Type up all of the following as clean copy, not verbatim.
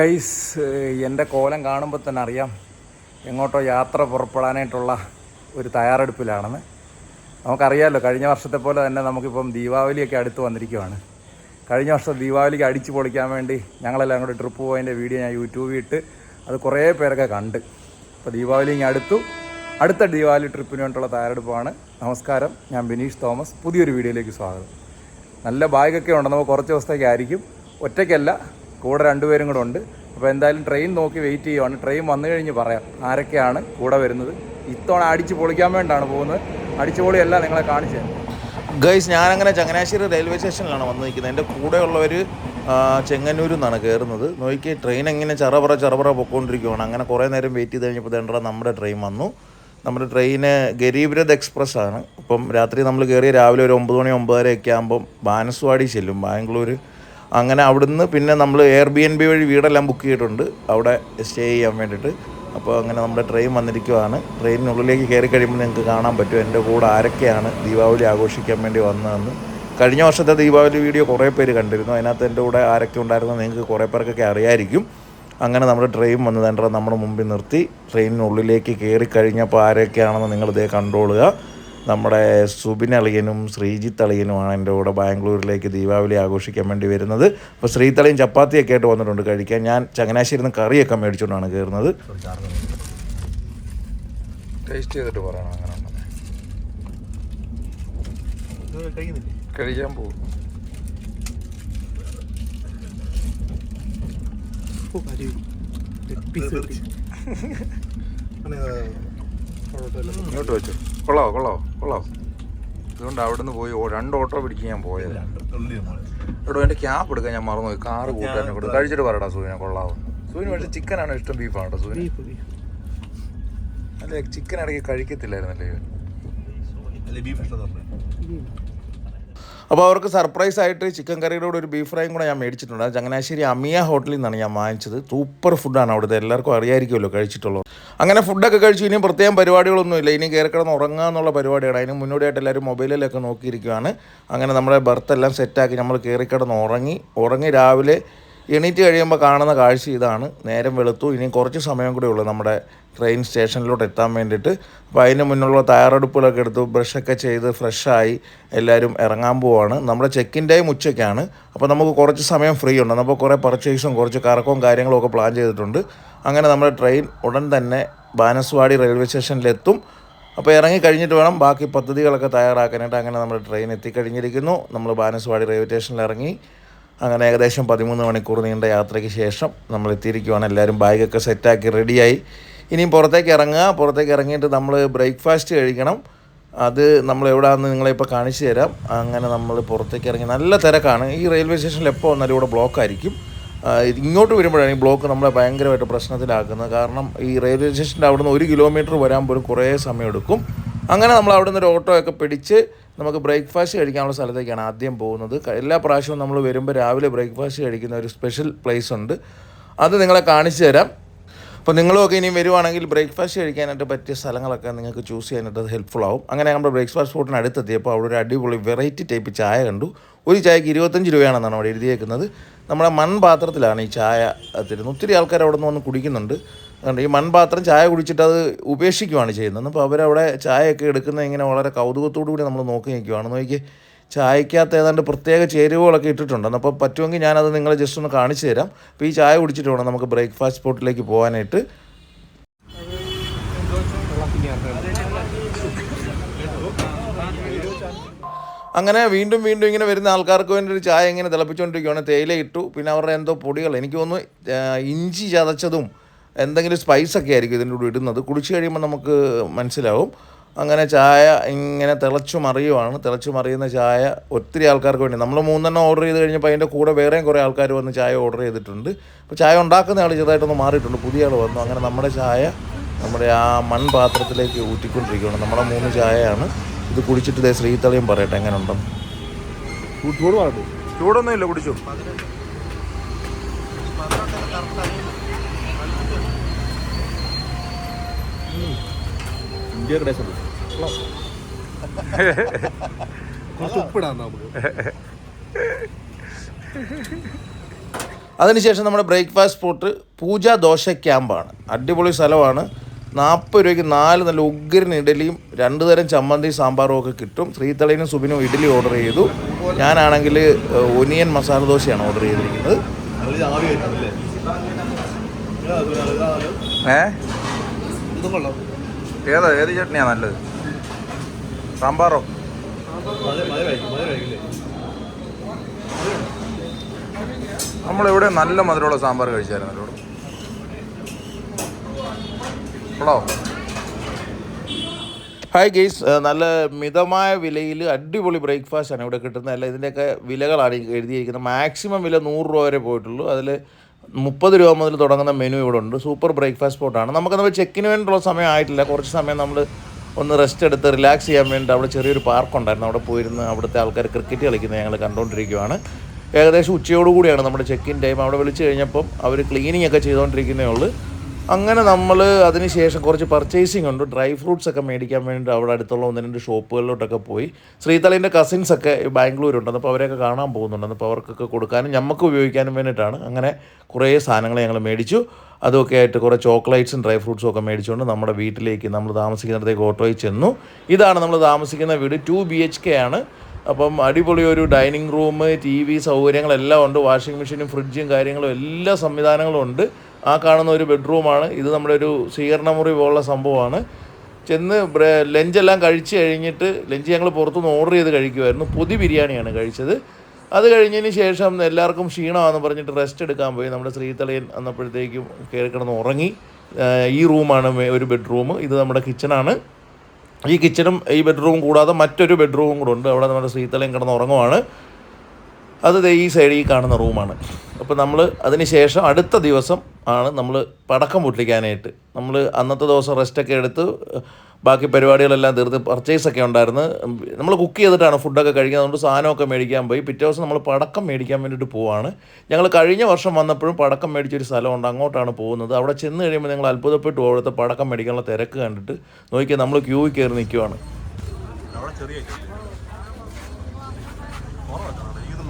Guys, എൻ്റെ കോലം കാണുമ്പോൾ തന്നെ അറിയാം എങ്ങോട്ടോ യാത്ര പുറപ്പെടാനായിട്ടുള്ള ഒരു തയ്യാറെടുപ്പിലാണെന്ന്. നമുക്കറിയാമല്ലോ, കഴിഞ്ഞ വർഷത്തെ പോലെ തന്നെ നമുക്കിപ്പം ദീപാവലിയൊക്കെ അടുത്ത് വന്നിരിക്കുകയാണ്. കഴിഞ്ഞ വർഷം ദീപാവലിക്ക് അടിച്ച് പൊളിക്കാൻ വേണ്ടി ഞങ്ങളെല്ലാം കൂടി ട്രിപ്പ് പോയതിൻ്റെ വീഡിയോ ഞാൻ യൂട്യൂബിൽ ഇട്ട് അത് കുറേ പേരൊക്കെ കണ്ട്. അപ്പോൾ ദീപാവലി ഇങ്ങനെ അടുത്ത ദീപാവലി ട്രിപ്പിന് വേണ്ടിയുള്ള തയ്യാറെടുപ്പാണ്. നമസ്കാരം, ഞാൻ ബിനീഷ് തോമസ്. പുതിയൊരു വീഡിയോയിലേക്ക് സ്വാഗതം. നല്ല ബാഗൊക്കെ ഉണ്ട്, നമുക്ക് കുറച്ച് ദിവസത്തേക്കായിരിക്കും. ഒറ്റയ്ക്കല്ല, കൂടെ രണ്ടുപേരും കൂടെ ഉണ്ട്. അപ്പോൾ എന്തായാലും ട്രെയിൻ നോക്കി വെയിറ്റ് ചെയ്യുവാണ്. ട്രെയിൻ വന്നു കഴിഞ്ഞ് പറയാം ആരൊക്കെയാണ് കൂടെ വരുന്നത്. ഇത്തവണ അടിച്ച് പൊളിക്കാൻ വേണ്ടിയാണ് പോകുന്നത്. അടിച്ചു പൊളിയല്ല, നിങ്ങളെ കാണിച്ചു തരാം. ഗൈസ്, ഞാനങ്ങനെ ചങ്ങനാശ്ശേരി റെയിൽവേ സ്റ്റേഷനിലാണ് വന്ന് നിൽക്കുന്നത്. എൻ്റെ കൂടെയുള്ളവർ ചെങ്ങന്നൂരിൽ നിന്നാണ് കയറുന്നത്. നോക്കി ട്രെയിൻ എങ്ങനെ ചെറപറ പൊയ്ക്കൊണ്ടിരിക്കുകയാണ്. അങ്ങനെ കുറേ നേരം വെയിറ്റ് ചെയ്ത് കഴിഞ്ഞപ്പോൾ തേണ്ട നമ്മുടെ ട്രെയിൻ വന്നു. നമ്മുടെ ട്രെയിന് ഗരീബ് രഥ് എക്സ്പ്രസ് ആണ്. ഇപ്പം രാത്രി നമ്മൾ കയറിയ രാവിലെ ഒരു 9 മണി 9:30 ഒക്കെ ആകുമ്പം ബാനസ്വാടി ചെല്ലും, ബാംഗ്ലൂർ. അങ്ങനെ അവിടുന്ന് പിന്നെ നമ്മൾ എയർബിഎൻബി വഴി വീടെല്ലാം ബുക്ക് ചെയ്തിട്ടുണ്ട് അവിടെ സ്റ്റേ ചെയ്യാൻ വേണ്ടിയിട്ട്. അപ്പോൾ അങ്ങനെ നമ്മുടെ ട്രെയിൻ വന്നിരിക്കുകയാണ്. ട്രെയിനിനുള്ളിലേക്ക് കയറി കഴിയുമ്പോൾ നിങ്ങൾക്ക് കാണാൻ പറ്റും എൻ്റെ കൂടെ ആരൊക്കെയാണ് ദീപാവലി ആഘോഷിക്കാൻ വേണ്ടി വന്നതെന്ന്. കഴിഞ്ഞ വർഷത്തെ ദീപാവലി വീഡിയോ കുറേ പേര് കണ്ടിരുന്നു. അതിനകത്ത് എൻ്റെ കൂടെ ആരൊക്കെ ഉണ്ടായിരുന്നു നിങ്ങൾക്ക് കുറേ പേർക്കൊക്കെ അറിയായിരിക്കും. അങ്ങനെ നമ്മുടെ ട്രെയിൻ വന്നത് നമ്മുടെ മുമ്പിൽ നിർത്തി. ട്രെയിനിനുള്ളിലേക്ക് കയറി കഴിഞ്ഞപ്പോൾ ആരൊക്കെയാണെന്ന് നിങ്ങളിതേ കണ്ടോളുക. നമ്മുടെ സുബിൻ അളിയനും ശ്രീജിത്ത് അളിയനുമാണ് എൻ്റെ കൂടെ ബാംഗ്ലൂരിലേക്ക് ദീപാവലി ആഘോഷിക്കാൻ വേണ്ടി വരുന്നത്. അപ്പോൾ ശ്രീത്തളിയും ചപ്പാത്തിയൊക്കെ ആയിട്ട് വന്നിട്ടുണ്ട് കഴിക്കാൻ. ഞാൻ ചങ്ങനാശ്ശേരിയിൽ നിന്ന് കറിയൊക്കെ മേടിച്ചുകൊണ്ടാണ് കയറുന്നത്. ടേസ്റ്റ് ചെയ്തിട്ട് പറയണം. അങ്ങനെ കഴിക്കാൻ പോകും. ഇങ്ങോട്ട് വെച്ചു. കൊള്ളാവോ? അതുകൊണ്ട് അവിടെ നിന്ന് പോയി 2 ഓട്ടോ പിടിച്ച് ഞാൻ പോയത്. എടോ, എൻ്റെ ക്യാബ് എടുക്കാൻ ഞാൻ മറന്നുപോയി. കാറ് കൂട്ടാനും കൊടുത്തു. കഴിച്ചിട്ട് പറയടാ സൂവിനെ, കൊള്ളാവോ? സൂവിന് പക്ഷേ ചിക്കനാണോ ഇഷ്ടം, ബീഫാണോ കേട്ടോ സൂവിന്? അല്ലേ, ചിക്കൻ ഇടയ്ക്ക് കഴിക്കത്തില്ലായിരുന്നല്ലേ? അപ്പോൾ അവർക്ക് സർപ്രൈസായിട്ട് ചിക്കൻ കറിയുടെ കൂടെ ഒരു ബീഫ് ഫ്രൈയും കൂടെ ഞാൻ മേടിച്ചിട്ടുണ്ട്. ചങ്ങനാശ്ശേരി അമിയ ഹോട്ടലിൽ നിന്നാണ് ഞാൻ വാങ്ങിച്ചത്. സൂപ്പർ ഫുഡാണ് അവിടുത്തെ, എല്ലാവർക്കും അറിയാമായിരിക്കുമല്ലോ കഴിച്ചിട്ടുള്ളത്. അങ്ങനെ ഫുഡൊക്കെ കഴിച്ചു. ഇനിയും പ്രത്യേകം പരിപാടികളൊന്നുമില്ല. ഇനി കയറി കിടന്ന് ഉറങ്ങുക എന്നുള്ള പരിപാടിയാണ്. അതിന് മുന്നോടിയായിട്ട് എല്ലാവരും മൊബൈലിലൊക്കെ നോക്കിയിരിക്കുകയാണ്. അങ്ങനെ നമ്മുടെ ബർത്തെല്ലാം സെറ്റാക്കി നമ്മൾ കയറി കിടന്ന് ഉറങ്ങി രാവിലെ എണീറ്റ് കഴിയുമ്പോൾ കാണുന്ന കാഴ്ച ഇതാണ്. നേരം വെളുത്തു. ഇനി കുറച്ച് സമയം കൂടെ ഉള്ളൂ നമ്മുടെ ട്രെയിൻ സ്റ്റേഷനിലോട്ട് എത്താൻ വേണ്ടിയിട്ട്. അപ്പോൾ അതിന് മുന്നുള്ള തയ്യാറെടുപ്പുകളൊക്കെ എടുത്തു, ബ്രഷൊക്കെ ചെയ്ത് ഫ്രഷായി എല്ലാവരും ഇറങ്ങാൻ പോവാണ്. നമ്മുടെ ചെക്കിൻ ടൈം ഉച്ചയ്ക്കാണ്. അപ്പോൾ നമുക്ക് കുറച്ച് സമയം ഫ്രീ ഉണ്ട്. നമ്മൾ കുറേ പർച്ചേസും കുറച്ച് കറക്കവും കാര്യങ്ങളും ഒക്കെ പ്ലാൻ ചെയ്തിട്ടുണ്ട്. അങ്ങനെ നമ്മുടെ ട്രെയിൻ ഉടൻ തന്നെ ബാനസ്വാടി റെയിൽവേ സ്റ്റേഷനിലെത്തും. അപ്പോൾ ഇറങ്ങി കഴിഞ്ഞിട്ട് വേണം ബാക്കി പദ്ധതികളൊക്കെ തയ്യാറാക്കാനായിട്ട്. അങ്ങനെ നമ്മുടെ ട്രെയിൻ എത്തിക്കഴിഞ്ഞിരിക്കുന്നു. നമ്മൾ ബാനസ്വാടി റെയിൽവേ സ്റ്റേഷനിൽ ഇറങ്ങി. അങ്ങനെ ഏകദേശം 13 മണിക്കൂർ നീണ്ട യാത്രയ്ക്ക് ശേഷം നമ്മൾ എത്തിയിരിക്കുവാണ്. എല്ലാവരും ബാഗൊക്കെ സെറ്റാക്കി റെഡിയായി. ഇനിയും പുറത്തേക്ക് ഇറങ്ങിയിട്ട് നമ്മൾ ബ്രേക്ക്ഫാസ്റ്റ് കഴിക്കണം. അത് നമ്മൾ എവിടെയാണെന്ന് നിങ്ങളിപ്പോൾ കാണിച്ചു തരാം. അങ്ങനെ നമ്മൾ പുറത്തേക്ക് ഇറങ്ങി. നല്ല തിരക്കാണ് ഈ റെയിൽവേ സ്റ്റേഷനിൽ. എപ്പോൾ വന്നാലും ഇവിടെ ബ്ലോക്കായിരിക്കും. ഇങ്ങോട്ട് വരുമ്പോഴാണ് ഈ ബ്ലോക്ക് നമ്മളെ ഭയങ്കരമായിട്ട് പ്രശ്നത്തിലാക്കുന്നത്. കാരണം ഈ റെയിൽവേ സ്റ്റേഷൻ്റെ അവിടെ നിന്ന് 1 കിലോമീറ്റർ വരാൻ പോലും കുറേ സമയമെടുക്കും. അങ്ങനെ നമ്മൾ അവിടെ നിന്ന് ഒരു ഓട്ടോ ഒക്കെ പിടിച്ച് നമുക്ക് ബ്രേക്ക്ഫാസ്റ്റ് കഴിക്കാനുള്ള സ്ഥലത്തേക്കാണ് ആദ്യം പോകുന്നത്. എല്ലാ പ്രാവശ്യവും നമ്മൾ വരുമ്പോൾ രാവിലെ ബ്രേക്ക്ഫാസ്റ്റ് കഴിക്കുന്ന ഒരു സ്പെഷ്യൽ പ്ലേസ് ഉണ്ട്. അത് നിങ്ങളെ കാണിച്ചു തരാം. അപ്പോൾ നിങ്ങളുമൊക്കെ ഇനിയും വരുവാണെങ്കിൽ ബ്രേക്ക്ഫാസ്റ്റ് കഴിക്കാനായിട്ട് പറ്റിയ സ്ഥലങ്ങളൊക്കെ നിങ്ങൾക്ക് ചൂസ് ചെയ്യാനായിട്ട് അത് ഹെൽപ്ഫുൾ ആവും. അങ്ങനെ നമ്മുടെ ബ്രേക്ക്ഫാസ്റ്റ് സ്പോട്ടിന് അടുത്തെത്തിയപ്പോൾ അവിടെ ഒരു അടിപൊളി വെറൈറ്റി ടൈപ്പ് ചായ കണ്ടു. ഒരു ചായക്ക് 25 രൂപയാണെന്നാണ് അവിടെ എഴുതിയേക്കുന്നത്. നമ്മുടെ മൺപാത്രത്തിലാണ് ഈ ചായ തരുന്നത്. ഒത്തിരി ആൾക്കാർ അവിടെ നിന്ന് വന്ന് കുടിക്കുന്നുണ്ട്. അതുകൊണ്ട് ഈ മൺപാത്രം ചായ കുടിച്ചിട്ട് അത് ഉപേക്ഷിക്കുകയാണ് ചെയ്യുന്നത്. അപ്പോൾ അവരവിടെ ചായയൊക്കെ എടുക്കുന്നത് ഇങ്ങനെ വളരെ കൗതുകത്തോടു കൂടി നമ്മൾ നോക്കി നിൽക്കുകയാണ്. നോക്കി ചായക്കകത്ത് ഏതാണ്ട് പ്രത്യേക ചേരുവകളൊക്കെ ഇട്ടിട്ടുണ്ട്. അപ്പോൾ പറ്റുമെങ്കിൽ ഞാനത് നിങ്ങളെ ജസ്റ്റ് ഒന്ന് കാണിച്ചു തരാം. അപ്പോൾ ഈ ചായ കുടിച്ചിട്ട് വേണം നമുക്ക് ബ്രേക്ക്ഫാസ്റ്റ് സ്പോട്ടിലേക്ക് പോകാനായിട്ട്. അങ്ങനെ വീണ്ടും ഇങ്ങനെ വരുന്ന ആൾക്കാർക്ക് വേണ്ടി ഒരു ചായ ഇങ്ങനെ തിളപ്പിച്ചുകൊണ്ടിരിക്കുകയാണ്. തേയില ഇട്ടു, പിന്നെ അവരുടെ എന്തോ പൊടികൾ, എനിക്ക് തോന്നുന്നു ഇഞ്ചി ചതച്ചതും എന്തെങ്കിലും സ്പൈസൊക്കെ ആയിരിക്കും ഇതിൻ്റെ കൂടെ ഇടുന്നത്. കുടിച്ച് കഴിയുമ്പോൾ നമുക്ക് മനസ്സിലാവും. അങ്ങനെ ചായ ഇങ്ങനെ തിളച്ചു മറിയുന്ന ചായ ഒത്തിരി ആൾക്കാർക്ക് വേണ്ടി. നമ്മൾ 3 ഓർഡർ ചെയ്ത് കഴിഞ്ഞപ്പോൾ അതിൻ്റെ കൂടെ വേറെയും കുറേ ആൾക്കാർ വന്ന് ചായ ഓർഡർ ചെയ്തിട്ടുണ്ട്. അപ്പോൾ ചായ ഉണ്ടാക്കുന്ന ആൾ ചെറുതായിട്ടൊന്ന് മാറിയിട്ടുണ്ട്, പുതിയ ആൾ വന്നു. അങ്ങനെ നമ്മുടെ ചായ നമ്മുടെ ആ മൺപാത്രത്തിലേക്ക് ഊറ്റിക്കൊണ്ടിരിക്കുകയാണ്. നമ്മുടെ 3 ചായയാണ്. ഇത് കുടിച്ചിട്ട് ഇതേ ശ്രീത്തളിയും പറയട്ടെ എങ്ങനെ ഉണ്ടെന്ന്. ചൂടൊന്നും ഇല്ല, കുടിച്ചു. അതിനുശേഷം നമ്മുടെ ബ്രേക്ക്ഫാസ്റ്റ് സ്പോട്ട് പൂജ ദോശ ക്യാമ്പാണ്. അടിപൊളി സ്ഥലമാണ്. 40 രൂപയ്ക്ക് 4 നല്ല ഉഗ്രൻ ഇഡലിയും 2 തരം ചമ്മന്തി സാമ്പാറും ഒക്കെ കിട്ടും. ശ്രീതളീനും സുബിനും ഇഡലി ഓർഡർ ചെയ്തു. ഞാനാണെങ്കിൽ ഒനിയൻ മസാല ദോശയാണ് ഓർഡർ ചെയ്തിരിക്കുന്നത്. ഏത് ചട്നിയാ നല്ലത്? സാമ്പാറോ? നമ്മളിവിടെ നല്ല മധുരമുള്ള സാമ്പാർ കഴിച്ചായിരുന്നല്ലോ. ഹലോ ഹായ് ഗെയ്സ്, നല്ല മിതമായ വിലയിൽ അടിപൊളി ബ്രേക്ക്ഫാസ്റ്റാണ് ഇവിടെ കിട്ടുന്നത്. അല്ല, ഇതിൻ്റെയൊക്കെ വിലകളാണ് എഴുതിയിരിക്കുന്നത്. മാക്സിമം വില 100 രൂപ വരെ പോയിട്ടുള്ളൂ. അതിൽ 30 രൂപ മുതൽ തുടങ്ങുന്ന മെനു ഇവിടെ ഉണ്ട്. സൂപ്പർ ബ്രേക്ക്ഫാസ്റ്റ് സ്പോട്ടാണ്. നമുക്ക് ചെക്കിന് വേണ്ടിയുള്ള സമയം ആയിട്ടില്ല. കുറച്ച് സമയം നമ്മൾ ഒന്ന് റെസ്റ്റ് എടുത്ത് റിലാക്സ് ചെയ്യാൻ വേണ്ടി അവിടെ ചെറിയൊരു പാർക്കുണ്ടായിരുന്നു. അവിടെ പോയിരുന്ന് അവിടുത്തെ ആൾക്കാർ ക്രിക്കറ്റ് കളിക്കുന്നത് ഞങ്ങൾ കണ്ടുകൊണ്ടിരിക്കുകയാണ്. ഏകദേശം ഉച്ചയോടുകൂടിയാണ് നമ്മുടെ ചെക്കിൻ ടൈം. അവിടെ വിളിച്ച് കഴിഞ്ഞപ്പം അവർ ക്ലീനിങ് ഒക്കെ ചെയ്തുകൊണ്ടിരിക്കുന്നേ ഉള്ളൂ. അങ്ങനെ നമ്മൾ അതിന് ശേഷം കുറച്ച് പർച്ചേസിങ് ഉണ്ട്. ഡ്രൈ ഫ്രൂട്ട്സ് ഒക്കെ മേടിക്കാൻ വേണ്ടി അവിടെ അടുത്തുള്ള 1-2 ഷോപ്പുകളിലോട്ടൊക്കെ പോയി. ശ്രീതളീൻ്റെ കസിൻസൊക്കെ ബാംഗ്ലൂരുണ്ട്. അപ്പോൾ അവരെയൊക്കെ കാണാൻ പോകുന്നുണ്ട്. അപ്പോൾ അവർക്കൊക്കെ കൊടുക്കാനും നമുക്ക് ഉപയോഗിക്കാനും വേണ്ടിയിട്ടാണ്. അങ്ങനെ കുറേ സാധനങ്ങൾ ഞങ്ങൾ മേടിച്ചു. അതൊക്കെ ആയിട്ട് കുറേ ചോക്ലേറ്റ്സും ഡ്രൈ ഫ്രൂട്ട്സും ഒക്കെ മേടിച്ചുകൊണ്ട് നമ്മുടെ വീട്ടിലേക്ക്, നമ്മൾ താമസിക്കുന്നിടത്തേക്ക് ഓട്ടോയിൽ ചെന്നു. ഇതാണ് നമ്മൾ താമസിക്കുന്ന വീട്. 2 BHK ആണ്. അപ്പം അടിപൊളി ഒരു ഡൈനിങ് റൂം, TV സൗകര്യങ്ങളെല്ലാം ഉണ്ട്. വാഷിംഗ് മെഷീനും ഫ്രിഡ്ജും കാര്യങ്ങളും എല്ലാ സംവിധാനങ്ങളും ഉണ്ട്. ആ കാണുന്ന ഒരു ബെഡ്റൂമാണ്. ഇത് നമ്മുടെ ഒരു സ്വീകരണമുറി പോലുള്ള സംഭവമാണ്. ചെന്ന് ലഞ്ചെല്ലാം കഴിച്ച് കഴിഞ്ഞിട്ട്, ലഞ്ച് ഞങ്ങൾ പുറത്തുനിന്ന് ഓർഡർ ചെയ്ത് കഴിക്കുമായിരുന്നു. പൊതി ബിരിയാണിയാണ് കഴിച്ചത്. അത് കഴിഞ്ഞതിന് ശേഷം എല്ലാവർക്കും ക്ഷീണമാണെന്ന് പറഞ്ഞിട്ട് റെസ്റ്റ് എടുക്കാൻ പോയി. നമ്മുടെ ശ്രീതളയൻ അന്നപ്പോഴത്തേക്കും കയറി കിടന്ന് ഉറങ്ങി. ഈ റൂമാണ് ഒരു ബെഡ്റൂം. ഇത് നമ്മുടെ കിച്ചണാണ്. ഈ കിച്ചണും ഈ ബെഡ്റൂമും കൂടാതെ മറ്റൊരു ബെഡ്റൂമും കൂടെ ഉണ്ട്. അവിടെ നമ്മുടെ ശ്രീതളയൻ കിടന്ന് ഉറങ്ങുവാണ്. അത് ഈ സൈഡിൽ കാണുന്ന റൂമാണ്. അപ്പോൾ നമ്മൾ അതിന് ശേഷം അടുത്ത ദിവസം ആണ് നമ്മൾ പടക്കം പൊട്ടിക്കാനായിട്ട്. നമ്മൾ അന്നത്തെ ദിവസം റെസ്റ്റൊക്കെ എടുത്ത് ബാക്കി പരിപാടികളെല്ലാം തീർത്ത് പർച്ചേസൊക്കെ ഉണ്ടായിരുന്നു. നമ്മൾ കുക്ക് ചെയ്തിട്ടാണ് ഫുഡൊക്കെ കഴിക്കുന്നത്. അതുകൊണ്ട് സാധനമൊക്കെ മേടിക്കാൻ പോയി. പിറ്റേ ദിവസം നമ്മൾ പടക്കം മേടിക്കാൻ വേണ്ടിയിട്ട് പോവാണ്. ഞങ്ങൾ കഴിഞ്ഞ വർഷം വന്നപ്പോഴും പടക്കം മേടിച്ചൊരു സ്ഥലമുണ്ട്, അങ്ങോട്ടാണ് പോകുന്നത്. അവിടെ ചെന്ന് കഴിയുമ്പോൾ ഞങ്ങൾ അത്ഭുതപ്പെട്ടു. അവിടുത്തെ പടക്കം മേടിക്കാനുള്ള തിരക്ക് കണ്ടിട്ട് നോക്കിയാൽ നമ്മൾ ക്യൂവിൽ കയറി നിൽക്കുവാണ്.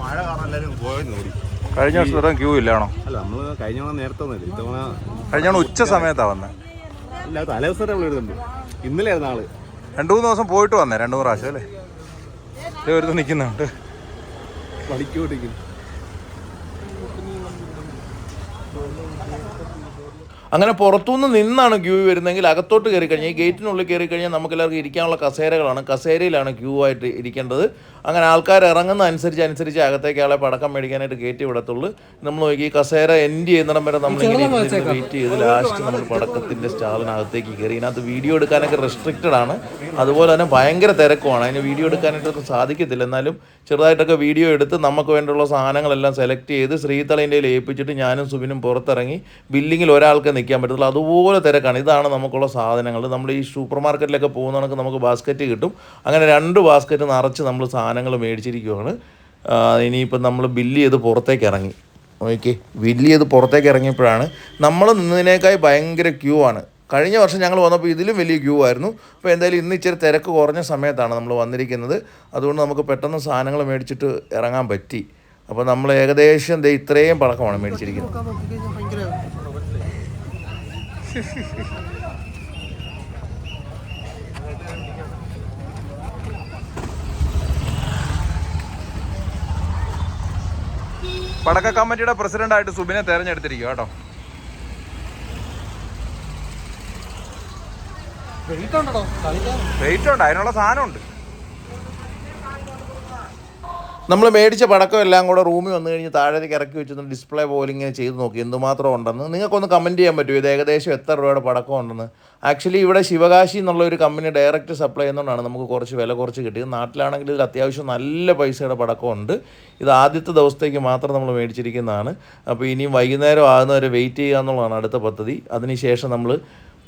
മഴ കാരണം എല്ലാവരും പോയെന്ന് ഓടി. കഴിഞ്ഞ വർഷം ക്യൂ ഇല്ലാണോ? അല്ല, നമ്മൾ കഴിഞ്ഞ നേരത്തെ ഒന്നുമില്ല. ഇത്തവണ കഴിഞ്ഞ ഉച്ച സമയത്താണ് വന്നത്. അല്ല, തലേദിവസം നമ്മൾ എഴുതുന്നുണ്ട്. ഇന്നലെ ആയിരുന്നു ആള്. 2-3 ദിവസം പോയിട്ട് വന്നേ, 2 പ്രാവശ്യം അല്ലേ? ഒരു നിൽക്കുന്നുണ്ട് പഠിക്കോട്ടിരിക്കുന്നു. അങ്ങനെ പുറത്തുനിന്ന് നിന്നാണ് ക്യൂ വരുന്നതെങ്കിൽ അകത്തോട്ട് കയറി കഴിഞ്ഞാൽ, ഈ ഗേറ്റിനുള്ളിൽ കയറി കഴിഞ്ഞാൽ നമുക്ക് എല്ലാവർക്കും ഇരിക്കാനുള്ള കസേരകളാണ്. കസേരയിലാണ് ക്യൂ ആയിട്ട് ഇരിക്കേണ്ടത്. അങ്ങനെ ആൾക്കാർ ഇറങ്ങുന്ന അനുസരിച്ച് അകത്തേക്ക് ആളെ പടക്കം മേടിക്കാനായിട്ട് കയറ്റി വിടത്തുള്ളൂ. നമ്മൾ നോക്കി ഈ കസേര എൻഡ് ചെയ്യുന്നിടം വരെ നമ്മളിങ്ങനെ വെയിറ്റ് ചെയ്ത് ലാസ്റ്റ് നമ്മൾ പടക്കത്തിൻ്റെ സ്റ്റാളിനകത്തേക്ക് കയറി. ഇതിനകത്ത് വീഡിയോ എടുക്കാനൊക്കെ റെസ്ട്രിക്റ്റഡ് ആണ്. അതുപോലെ തന്നെ ഭയങ്കര തിരക്കുമാണ്. അതിന് വീഡിയോ എടുക്കാനായിട്ടൊന്നും സാധിക്കത്തില്ല. എന്നാലും ചെറുതായിട്ടൊക്കെ വീഡിയോ എടുത്ത് നമുക്ക് വേണ്ടിയുള്ള സാധനങ്ങളെല്ലാം സെലക്ട് ചെയ്ത് ശ്രീതളേൻ്റെ ഏൽപ്പിച്ചിട്ട് ഞാനും സുബിനും പുറത്തിറങ്ങി. ബില്ലിങ്ങിൽ ഒരാൾക്ക് നിൽക്കാൻ പറ്റത്തുള്ളൂ, അതുപോലെ തിരക്കാണ്. ഇതാണ് നമുക്കുള്ള സാധനങ്ങൾ. നമ്മൾ ഈ സൂപ്പർ മാർക്കറ്റിലൊക്കെ പോകുന്നവർക്ക് നമുക്ക് ബാസ്ക്കറ്റ് കിട്ടും. അങ്ങനെ 2 ബാസ്ക്കറ്റ് നിറച്ച് നമ്മൾ സാധനങ്ങൾ മേടിച്ചിരിക്കുകയാണ്. ഇനിയിപ്പം നമ്മൾ ബില്ല് ചെയ്ത് പുറത്തേക്ക് ഇറങ്ങി. ഓക്കെ, ബില്ല് ചെയ്ത് പുറത്തേക്ക് ഇറങ്ങിയപ്പോഴാണ് നമ്മൾ നിന്നതിനേക്കായി ഭയങ്കര ക്യൂ ആണ്. കഴിഞ്ഞ വർഷം ഞങ്ങൾ വന്നപ്പോൾ ഇതിലും വലിയ ക്യൂ ആയിരുന്നു. അപ്പോൾ എന്തായാലും ഇന്ന് ഇച്ചിരി തിരക്ക് കുറഞ്ഞ സമയത്താണ് നമ്മൾ വന്നിരിക്കുന്നത്. അതുകൊണ്ട് നമുക്ക് പെട്ടെന്ന് സാധനങ്ങൾ മേടിച്ചിട്ട് ഇറങ്ങാൻ പറ്റി. അപ്പോൾ നമ്മൾ ഏകദേശം ഇത്രയും പടക്കമാണ് മേടിച്ചിരിക്കുന്നത്. പടക്ക കമ്മിറ്റിയുടെ പ്രസിഡന്റായിട്ട് സുബിനെ തെരഞ്ഞെടുത്തിരിക്കുക കേട്ടോ. വെയിറ്റ് ഉണ്ട്, അതിനുള്ള സാധനമുണ്ട്. നമ്മൾ മേടിച്ച പടക്കം എല്ലാം കൂടെ റൂമിൽ വന്നു കഴിഞ്ഞ് താഴേക്ക് ഇറക്കി വെച്ചൊന്ന് ഡിസ്പ്ലേ പോലെ ഇങ്ങനെ ചെയ്ത് നോക്കി എന്തുമാത്രം ഉണ്ടെന്ന്. നിങ്ങൾക്കൊന്ന് കമൻറ്റ് ചെയ്യാൻ പറ്റുമോ ഇത് ഏകദേശം എത്ര രൂപയുടെ പടക്കം ഉണ്ടെന്ന്? ആക്ച്വലി ഇവിടെ ശിവകാശി എന്നുള്ള ഒരു കമ്പനി ഡയറക്റ്റ് സപ്ലൈ ചെയ്യുന്നതുകൊണ്ടാണ് നമുക്ക് കുറച്ച് വില കുറച്ച് കിട്ടിയത്. നാട്ടിലാണെങ്കിൽ ഇതിൽ അത്യാവശ്യം നല്ല പൈസയുടെ പടക്കമുണ്ട്. ഇത് ആദ്യത്തെ ദിവസത്തേക്ക് മാത്രം നമ്മൾ മേടിച്ചിരിക്കുന്നതാണ്. അപ്പോൾ ഇനിയും വൈകുന്നേരം ആകുന്നവരെ വെയിറ്റ് ചെയ്യുക എന്നുള്ളതാണ് അടുത്ത പദ്ധതി. അതിനുശേഷം നമ്മൾ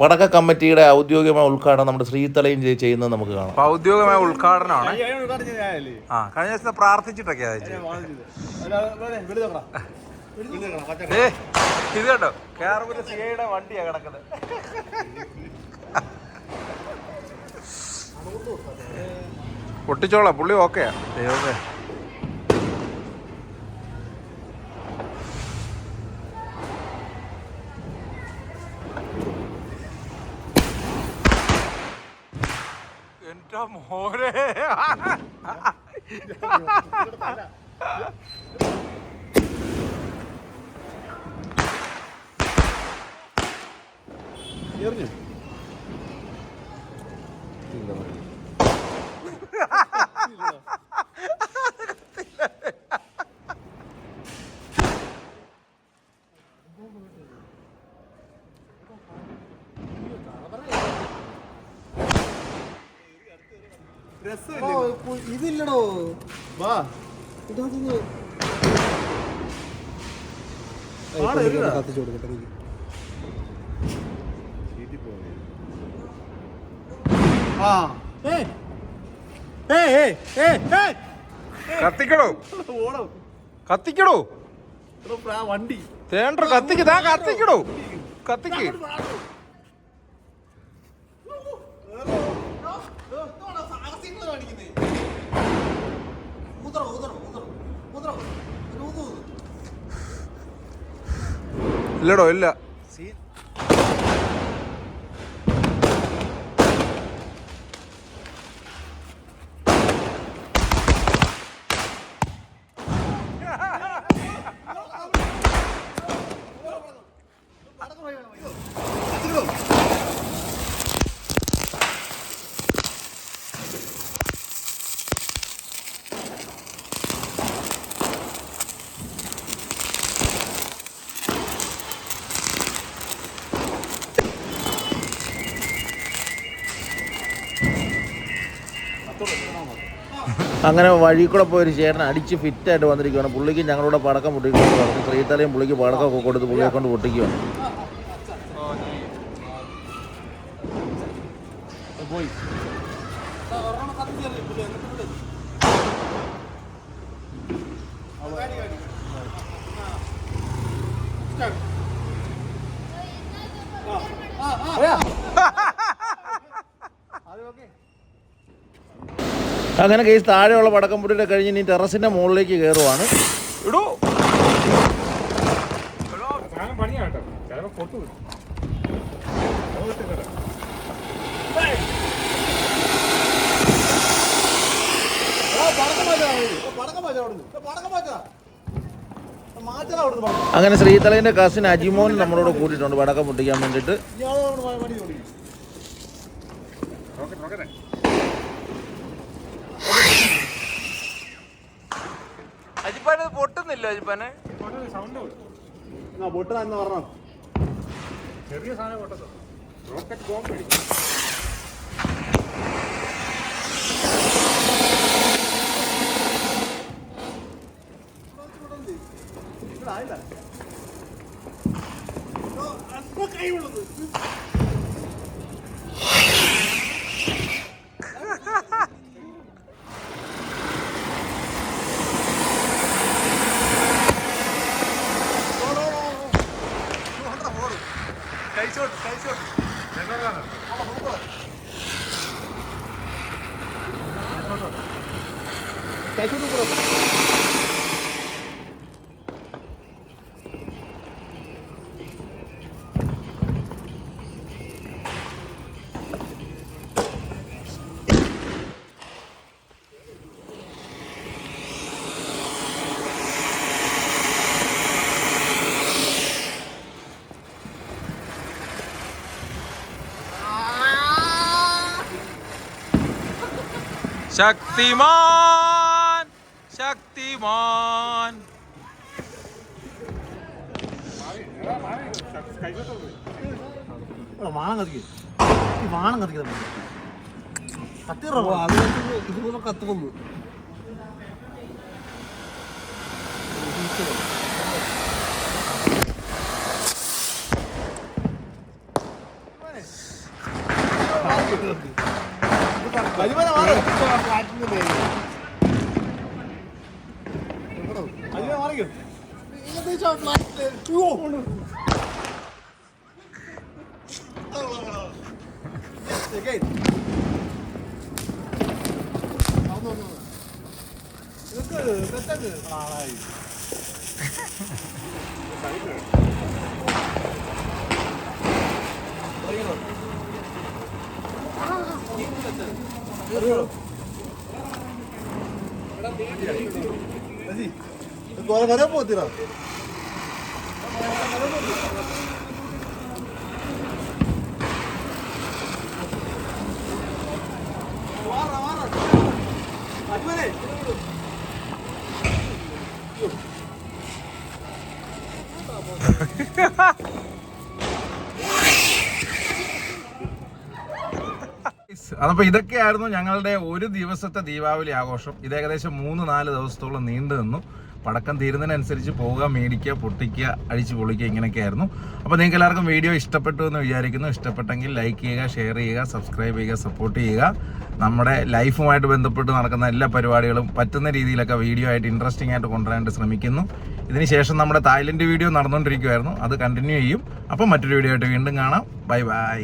പടക്ക കമ്മിറ്റിയുടെ ഔദ്യോഗികമായ ഉദ്ഘാടനം നമ്മുടെ ശ്രീതളയും ചെയ്യുന്നത് നമുക്ക് കാണാം. ഔദ്യോഗികമായ ഉദ്ഘാടനമാണ്. കഴിഞ്ഞ ദിവസം പ്രാർത്ഥിച്ചിട്ടൊക്കെയാ ഇത് കേട്ടോ. കേരളത്തിലെ സിഐയുടെ വണ്ടിയാ കിടക്കുന്നത്. പൊട്ടിച്ചോളാം, പുള്ളി ഓക്കെയാ. ദൈവമേ, മോനെ എറിഞ്ഞു ഇതില്ലടോ വാ കത്തിച്ചു കൊടുക്കട്ടെ എനിക്ക്. ആ കത്തിക്കടോ ഓണം കത്തിക്കടോ വണ്ടി തേണ്ട കത്തിക്ക് താ കത്തിക്കടോ കത്തിക്ക് ഇല്ലടോ ഇല്ല അങ്ങനെ വഴി കൂടെ പോയി ഒരു ചേട്ടൻ അടിച്ച് ഫിറ്റായിട്ട് വന്നിരിക്കുകയാണ്. പുള്ളിക്ക് ഞങ്ങളുടെ പടക്കം പൊട്ടിക്കുന്നു പറഞ്ഞു. ശ്രീതലയും പുള്ളിക്ക് പടക്കമൊക്കെ കൊടുത്ത് പുള്ളിയെ കൊണ്ട് പൊട്ടിക്കുകയാണ്. അങ്ങനെ കേസ് താഴെയുള്ള പടക്കം പൊട്ടിയിട്ട് കഴിഞ്ഞ് ഇനി ടെറസിൻ്റെ മുകളിലേക്ക് കയറുവാണ്. ഇടൂ അങ്ങനെ ശ്രീതലേൻ്റെ കസിൻ അജിമോൻ നമ്മളോട് കൂട്ടിയിട്ടുണ്ട് പടക്കം പൊട്ടിക്കാൻ വേണ്ടിയിട്ട്. അജിപ്പാനെ പൊട്ടുന്നില്ല അജിപ്പാനെ പൊട്ട എന്ന് പറഞ്ഞോ ചെറിയ സാധനം പൊട്ടത്തോ റോക്കറ്റ് ബോംബ് ശക്തിമാൻ ശക്തിമാൻ വാണം കത്തിക്കും ഈ വാണം കത്തിക്കുന്നത് ഇതുപോലെ കത്തുന്നു घरे पोहतीरा അതപ്പോൾ ഇതൊക്കെയായിരുന്നു ഞങ്ങളുടെ ഒരു ദിവസത്തെ ദീപാവലി ആഘോഷം. ഇത് ഏകദേശം 3-4 ദിവസത്തോളം നീണ്ടു നിന്നു. പടക്കം തീരുന്നതിനനുസരിച്ച് പോവുക, മേടിക്കുക, പൊട്ടിക്കുക, അടിച്ച് പൊളിക്കുക, ഇങ്ങനെയൊക്കെയായിരുന്നു. അപ്പോൾ നിങ്ങൾക്ക് എല്ലാവർക്കും വീഡിയോ ഇഷ്ടപ്പെട്ടു എന്ന് വിചാരിക്കുന്നു. ഇഷ്ടപ്പെട്ടെങ്കിൽ ലൈക്ക് ചെയ്യുക, ഷെയർ ചെയ്യുക, സബ്സ്ക്രൈബ് ചെയ്യുക, സപ്പോർട്ട് ചെയ്യുക. നമ്മുടെ ലൈഫുമായിട്ട് ബന്ധപ്പെട്ട് നടക്കുന്ന എല്ലാ പരിപാടികളും പറ്റുന്ന രീതിയിലൊക്കെ വീഡിയോ ആയിട്ട് ഇൻട്രസ്റ്റിംഗ് ആയിട്ട് കൊണ്ടുവരാനായിട്ട് ശ്രമിക്കുന്നു. ഇതിനുശേഷം നമ്മുടെ തായ്ലൻഡ് വീഡിയോ നടന്നുകൊണ്ടിരിക്കുമായിരുന്നു, അത് കണ്ടിന്യൂ ചെയ്യും. അപ്പം മറ്റൊരു വീഡിയോ ആയിട്ട് വീണ്ടും കാണാം. Bye bye.